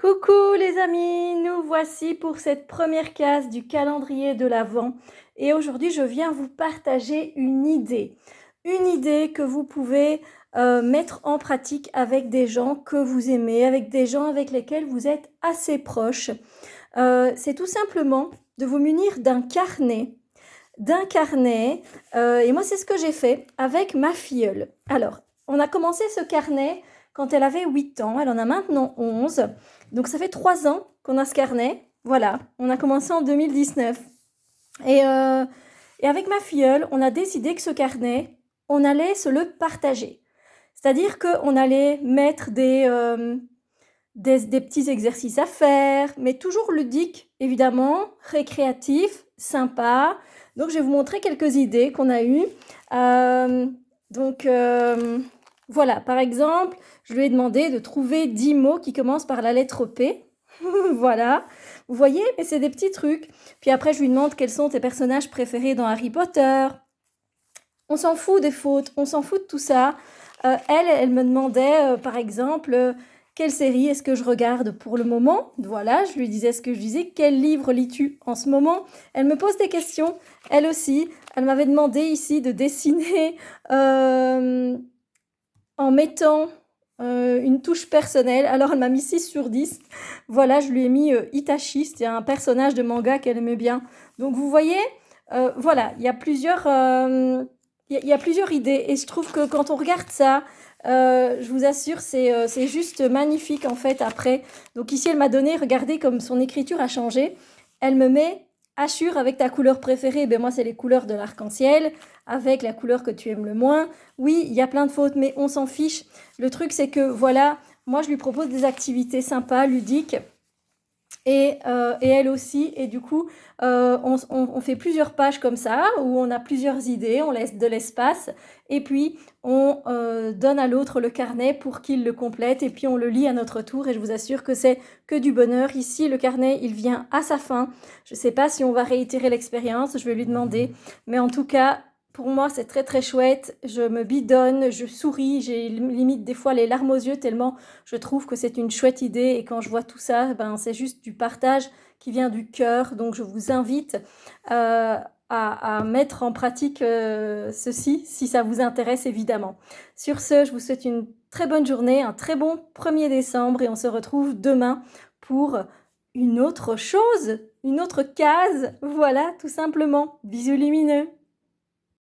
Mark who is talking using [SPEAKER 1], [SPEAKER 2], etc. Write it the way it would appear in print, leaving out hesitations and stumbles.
[SPEAKER 1] Coucou les amis, nous voici pour cette première case du calendrier de l'Avent et aujourd'hui je viens vous partager une idée que vous pouvez mettre en pratique avec des gens que vous aimez, avec des gens avec lesquels vous êtes assez proches. C'est tout simplement de vous munir d'un carnet, et moi c'est ce que j'ai fait avec ma filleule. Alors, on a commencé ce carnet quand elle avait 8 ans, elle en a maintenant 11, donc ça fait 3 ans qu'on a ce carnet, voilà, on a commencé en 2019. Et avec ma filleule, on a décidé que ce carnet, on allait se le partager. C'est-à-dire qu'on allait mettre des petits exercices à faire, mais toujours ludiques, évidemment, récréatifs, sympas. Donc, je vais vous montrer quelques idées qu'on a eues. Voilà, par exemple, je lui ai demandé de trouver 10 mots qui commencent par la lettre P. Voilà, vous voyez, mais c'est des petits trucs. Puis après, je lui demande quels sont tes personnages préférés dans Harry Potter. On s'en fout des fautes, on s'en fout de tout ça. Elle me demandait, par exemple, quelle série est-ce que je regarde pour le moment? Voilà, je lui disais ce que je disais. Quel livre lis-tu en ce moment? Elle me pose des questions, elle aussi. Elle m'avait demandé ici de dessiner en mettant une touche personnelle. Alors, elle m'a mis 6 sur 10. Voilà, je lui ai mis Itachi, c'était un personnage de manga qu'elle aimait bien. Donc, vous voyez, voilà, il y a plusieurs idées et je trouve que quand on regarde ça, je vous assure, c'est juste magnifique en fait après. Donc ici, elle m'a donné, regardez comme son écriture a changé. Elle me met assure avec ta couleur préférée. Ben moi, c'est les couleurs de l'arc-en-ciel avec la couleur que tu aimes le moins. Oui, il y a plein de fautes, mais on s'en fiche. Le truc, c'est que voilà, moi, je lui propose des activités sympas, ludiques. Et elle aussi, et du coup on fait plusieurs pages comme ça où on a plusieurs idées, on laisse de l'espace et puis on donne à l'autre le carnet pour qu'il le complète et puis on le lit à notre tour et je vous assure que c'est que du bonheur. Ici le carnet il vient à sa fin, je ne sais pas si on va réitérer l'expérience, je vais lui demander, mais en tout cas pour moi, c'est très très chouette. Je me bidonne, je souris, j'ai limite des fois les larmes aux yeux tellement je trouve que c'est une chouette idée. Et quand je vois tout ça, ben, c'est juste du partage qui vient du cœur. Donc je vous invite à mettre en pratique ceci si ça vous intéresse évidemment. Sur ce, je vous souhaite une très bonne journée, un très bon 1er décembre et on se retrouve demain pour une autre chose, une autre case. Voilà, tout simplement. Bisous lumineux.